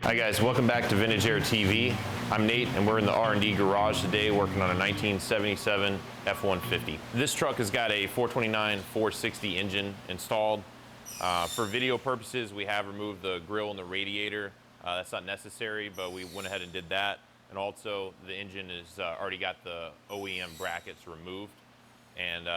Hi guys, welcome back to Vintage Air TV. I'm Nate and we're in the R&D garage today working on a 1977 F-150. This truck has got a 429/460 engine installed. For video purposes, we have removed the grill and the radiator. That's not necessary, but we went ahead and did that. And also the engine has already got the OEM brackets removed, and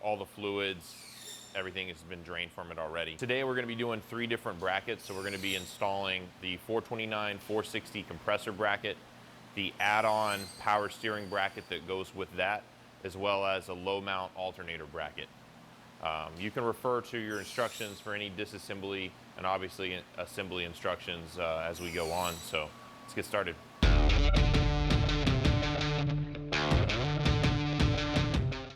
all the fluids, everything has been drained from it already. Today we're going to be doing 3 different brackets. So we're going to be installing the 429/460 compressor bracket, the add-on power steering bracket that goes with that, as well as a low mount alternator bracket. You can refer to your instructions for any disassembly and obviously assembly instructions as we go on. So let's get started.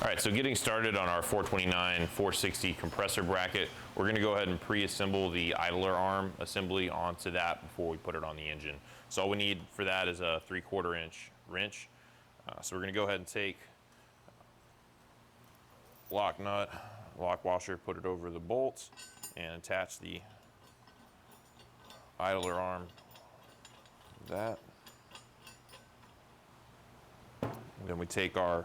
All right, so getting started on our 429/460 compressor bracket, we're gonna go ahead and pre-assemble the idler arm assembly onto that before we put it on the engine. So all we need for that is a 3/4 inch wrench. So we're gonna go ahead and take lock nut, lock washer, put it over the bolts, and attach the idler arm to that. And then we take our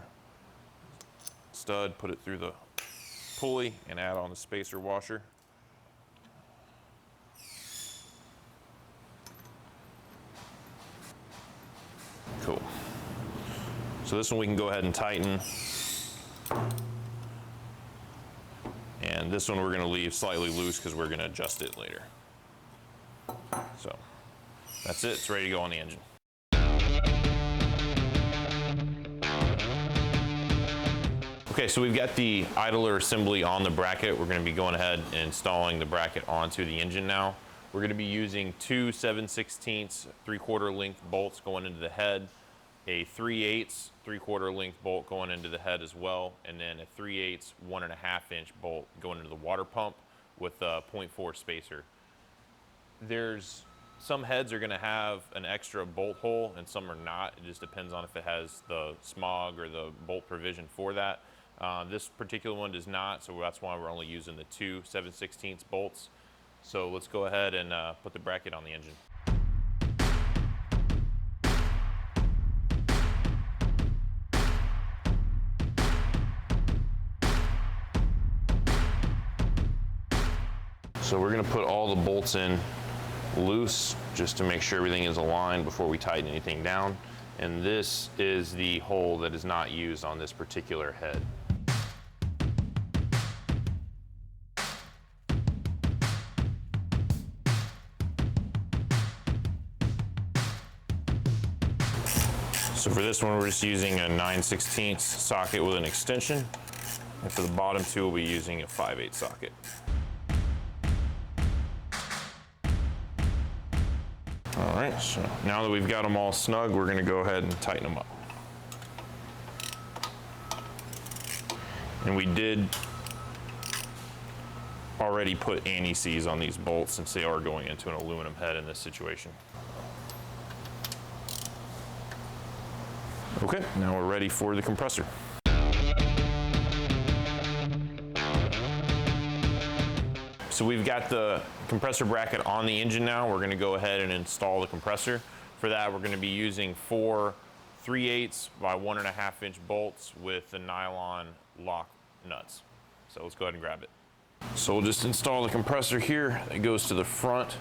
stud, put it through the pulley, and add on the spacer washer. Cool. So this one we can go ahead and tighten. And this one we're going to leave slightly loose because we're going to adjust it later. So that's it. It's ready to go on the engine. Okay, so we've got the idler assembly on the bracket. We're going to be going ahead and installing the bracket onto the engine now. We're going to be using 2 7/16 3/4 length bolts going into the head, a 3/8 3/4 length bolt going into the head as well, and then a 3/8 1.5 inch bolt going into the water pump with a 0.4 spacer. Some heads are going to have an extra bolt hole and some are not. It just depends on if it has the smog or the bolt provision for that. This particular one does not, so that's why we're only using the 2 7/16 bolts. So let's go ahead and put the bracket on the engine. So we're going to put all the bolts in loose just to make sure everything is aligned before we tighten anything down. And this is the hole that is not used on this particular head. So for this one, we're just using a 9/16 socket with an extension. And for the bottom two, we'll be using a 5/8 socket. All right, so now that we've got them all snug, we're gonna go ahead and tighten them up. And we did already put anti-seize on these bolts since they are going into an aluminum head in this situation. Okay, now we're ready for the compressor. So we've got the compressor bracket on the engine now. We're gonna go ahead and install the compressor. For that, we're gonna be using 4 3/8 by 1.5 inch bolts with the nylon lock nuts. So let's go ahead and grab it. So we'll just install the compressor here. It goes to the front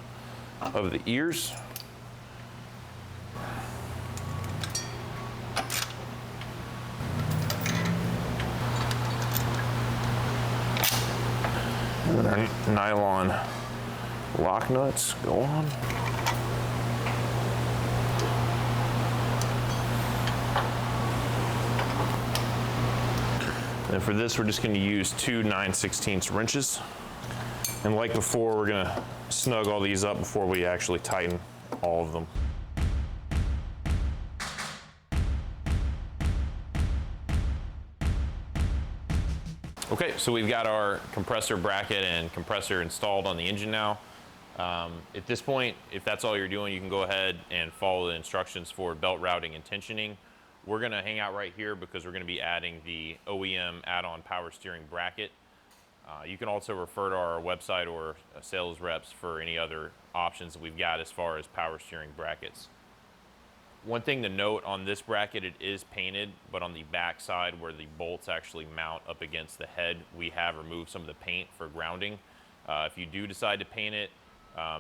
of the ears. And our nylon lock nuts go on. And for this, we're just going to use 2 9/16 wrenches. And like before, we're going to snug all these up before we actually tighten all of them. Okay, so we've got our compressor bracket and compressor installed on the engine now. At this point, if that's all you're doing, you can go ahead and follow the instructions for belt routing and tensioning. We're gonna hang out right here because we're gonna be adding the OEM add-on power steering bracket. You can also refer to our website or sales reps for any other options that we've got as far as power steering brackets. One thing to note on this bracket, it is painted, but on the back side where the bolts actually mount up against the head, we have removed some of the paint for grounding. If you do decide to paint it,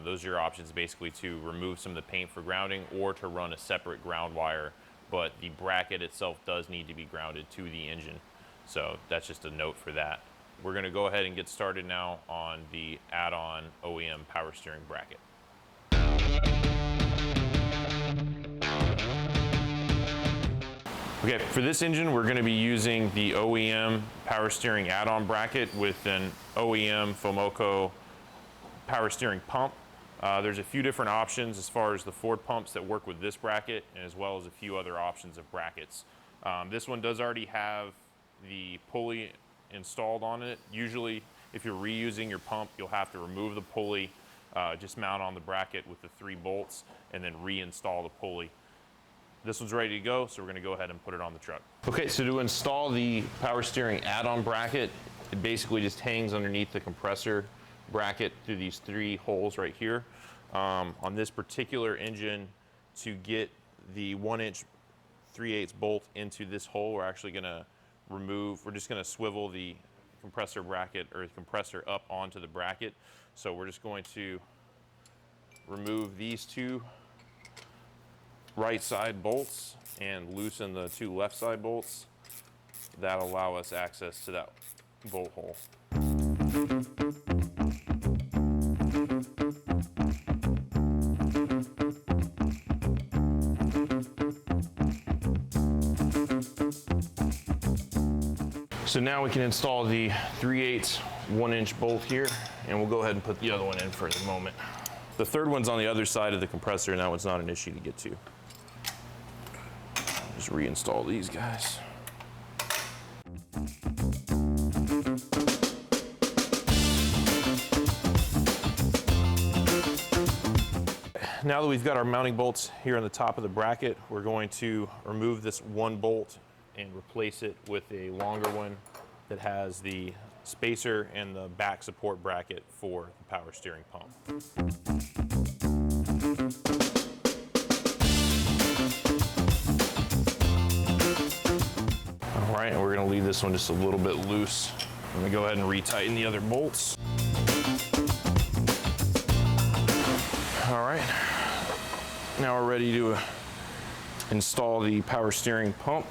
those are your options, basically to remove some of the paint for grounding or to run a separate ground wire, but the bracket itself does need to be grounded to the engine. So that's just a note for that. We're gonna go ahead and get started now on the add-on OEM power steering bracket. Okay, for this engine, we're gonna be using the OEM power steering add-on bracket with an OEM Fomoco power steering pump. There's a few different options as far as the Ford pumps that work with this bracket, as well as a few other options of brackets. This one does already have the pulley installed on it. Usually, if you're reusing your pump, you'll have to remove the pulley, just mount on the bracket with the 3 bolts, and then reinstall the pulley. This one's ready to go, so we're gonna go ahead and put it on the truck. Okay, so to install the power steering add-on bracket, it basically just hangs underneath the compressor bracket through these 3 holes right here. On this particular engine, to get the 1-inch 3/8 bolt into this hole, we're just gonna swivel the compressor bracket or the compressor up onto the bracket. So we're just going to remove these 2 right side bolts and loosen the 2 left side bolts. That'll allow us access to that bolt hole. So now we can install the 3/8 1-inch bolt here, and we'll go ahead and put the other one in for the moment. The third one's on the other side of the compressor, and that one's not an issue to get to. Just reinstall these guys. Now that we've got our mounting bolts here on the top of the bracket, we're going to remove this 1 bolt and replace it with a longer one that has the spacer and the back support bracket for the power steering pump. All right, and we're gonna leave this one just a little bit loose. I'm gonna go ahead and retighten the other bolts. All right, now we're ready to install the power steering pump.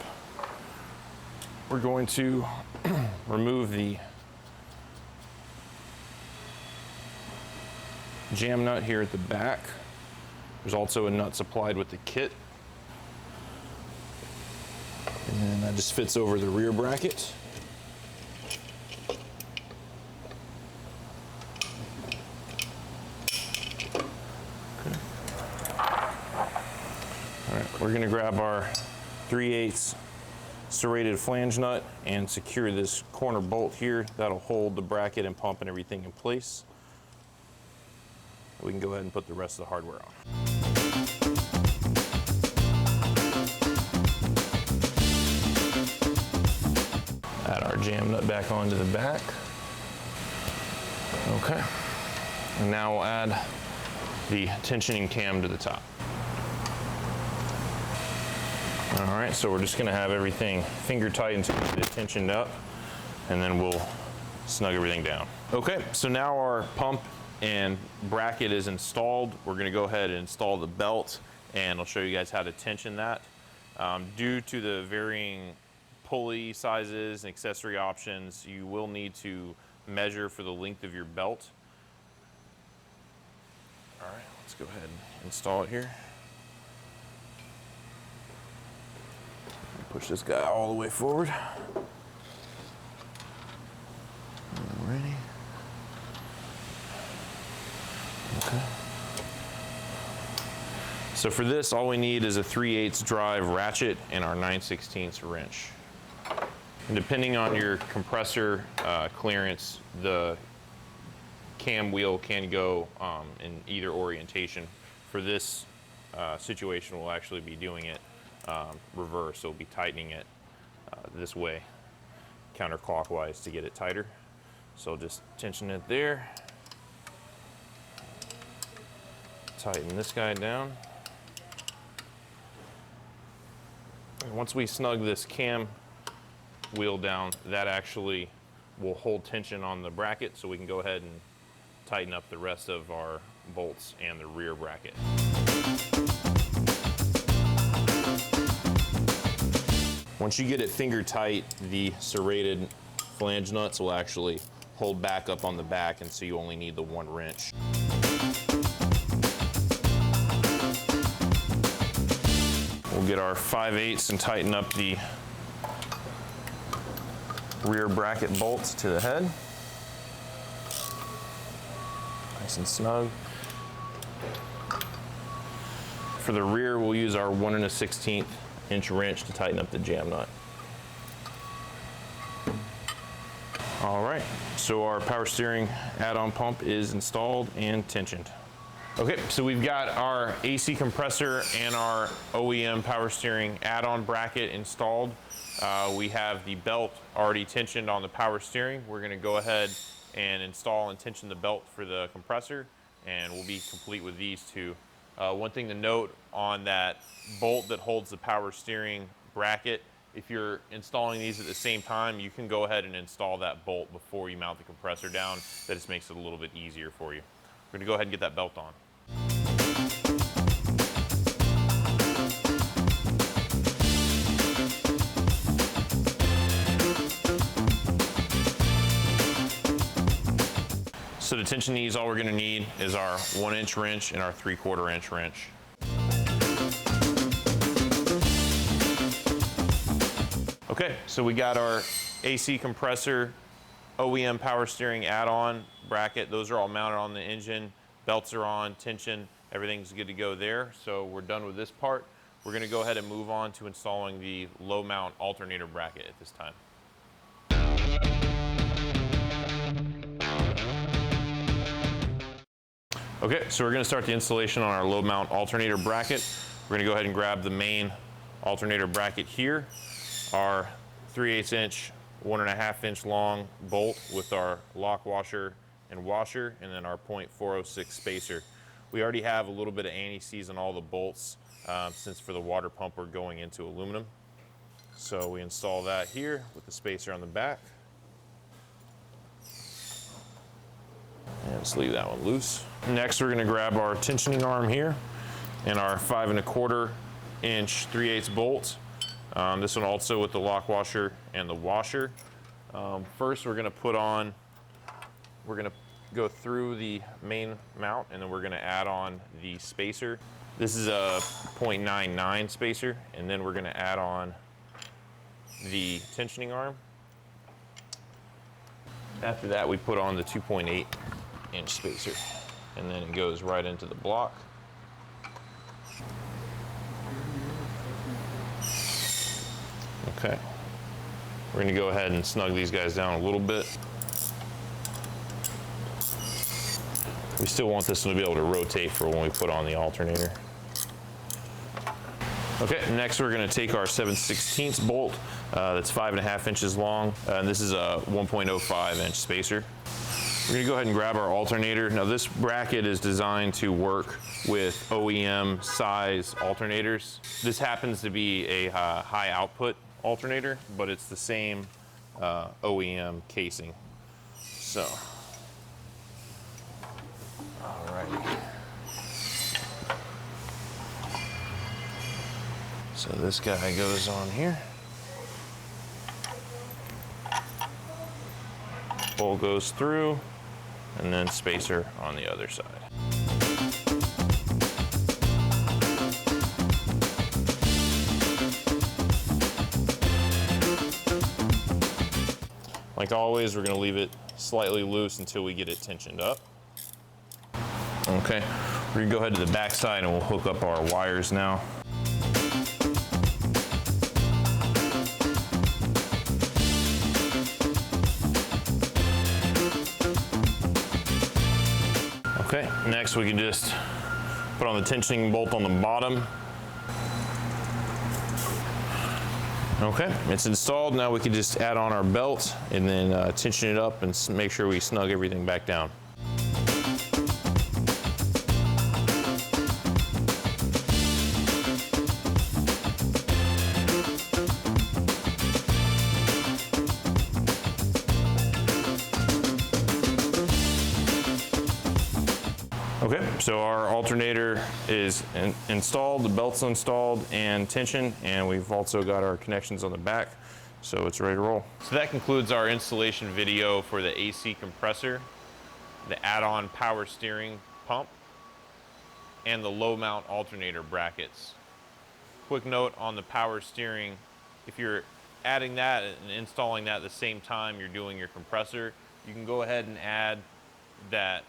We're going to remove the jam nut here at the back. There's also a nut supplied with the kit. And then that just fits over the rear bracket. Okay. All right, we're gonna grab our 3/8 serrated flange nut and secure this corner bolt here. That'll hold the bracket and pump and everything in place. We can go ahead and put the rest of the hardware on. Add our jam nut back onto the back. Okay. And now we'll add the tensioning cam to the top. All right, so we're just gonna have everything finger tight until we get it tensioned up, and then we'll snug everything down. Okay, so now our pump and bracket is installed. We're gonna go ahead and install the belt, and I'll show you guys how to tension that. Due to the varying pulley sizes and accessory options, you will need to measure for the length of your belt. All right, let's go ahead and install it here. Push this guy all the way forward. Alrighty. Okay. So for this, all we need is a 3/8 drive ratchet and our 9/16 wrench. And depending on your compressor clearance, the cam wheel can go in either orientation. For this situation, we'll actually be doing it reverse. So we'll be tightening it this way, counterclockwise, to get it tighter. So just tension it there. Tighten this guy down. And once we snug this cam wheel down, that actually will hold tension on the bracket, so we can go ahead and tighten up the rest of our bolts and the rear bracket. Once you get it finger tight, the serrated flange nuts will actually hold back up on the back, and so you only need the one wrench. We'll get our 5/8 and tighten up the rear bracket bolts to the head. Nice and snug. For the rear, we'll use our 1 1/16 inch wrench to tighten up the jam nut. All right, so our power steering add-on pump is installed and tensioned. Okay, so we've got our AC compressor and our OEM power steering add-on bracket installed. We have the belt already tensioned on the power steering. We're gonna go ahead and install and tension the belt for the compressor, and we'll be complete with these two. One thing to note on that bolt that holds the power steering bracket, if you're installing these at the same time, you can go ahead and install that bolt before you mount the compressor down. That just makes it a little bit easier for you. We're gonna go ahead and get that belt on. So to tension these, all we're gonna need is our 1 inch wrench and our 3/4 inch wrench. Okay, so we got our AC compressor, OEM power steering add-on bracket. Those are all mounted on the engine. Belts are on, tension, everything's good to go there. So we're done with this part. We're gonna go ahead and move on to installing the low mount alternator bracket at this time. Okay, so we're gonna start the installation on our low mount alternator bracket. We're gonna go ahead and grab the main alternator bracket here, our 3/8 inch, 1.5 inch long bolt with our lock washer and washer, and then our .406 spacer. We already have a little bit of anti-seize on all the bolts, since for the water pump we're going into aluminum. So we install that here with the spacer on the back. And just leave that one loose. Next, we're gonna grab our tensioning arm here and our 5 1/4 inch 3/8 bolt. This one also with the lock washer and the washer. First, we're gonna go through the main mount, and then we're gonna add on the spacer. This is a .99 spacer, and then we're gonna add on the tensioning arm. After that, we put on the 2.8 inch spacer, and then it goes right into the block. Okay, we're gonna go ahead and snug these guys down a little bit. We still want this one to be able to rotate for when we put on the alternator. Okay, next we're gonna take our 7/16 bolt that's 5.5 inches long, and this is a 1.05 inch spacer. We're gonna go ahead and grab our alternator. Now this bracket is designed to work with OEM size alternators. This happens to be a high output alternator, but it's the same OEM casing. So, all right. So this guy goes on here. Bolt goes through, and then spacer on the other side. Like always, we're gonna leave it slightly loose until we get it tensioned up. Okay, we're gonna go ahead to the back side and we'll hook up our wires now. Okay, next we can just put on the tensioning bolt on the bottom. Okay, it's installed. Now we can just add on our belt and then tension it up and make sure we snug everything back down. Okay, so our alternator is installed, the belt's installed and tensioned, and we've also got our connections on the back, so it's ready to roll. So that concludes our installation video for the AC compressor, the add-on power steering pump, and the low mount alternator brackets. Quick note on the power steering, if you're adding that and installing that at the same time you're doing your compressor, you can go ahead and add that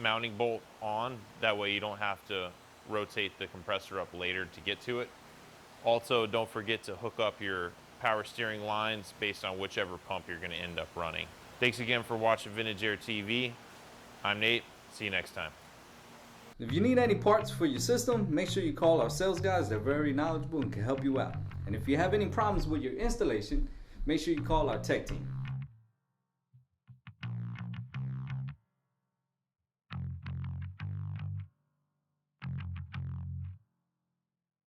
mounting bolt on. That way you don't have to rotate the compressor up later to get to it. Also, don't forget to hook up your power steering lines based on whichever pump you're going to end up running. Thanks again for watching Vintage Air TV. I'm Nate. See you next time. If you need any parts for your system, make sure you call our sales guys. They're very knowledgeable and can help you out. And if you have any problems with your installation, make sure you call our tech team.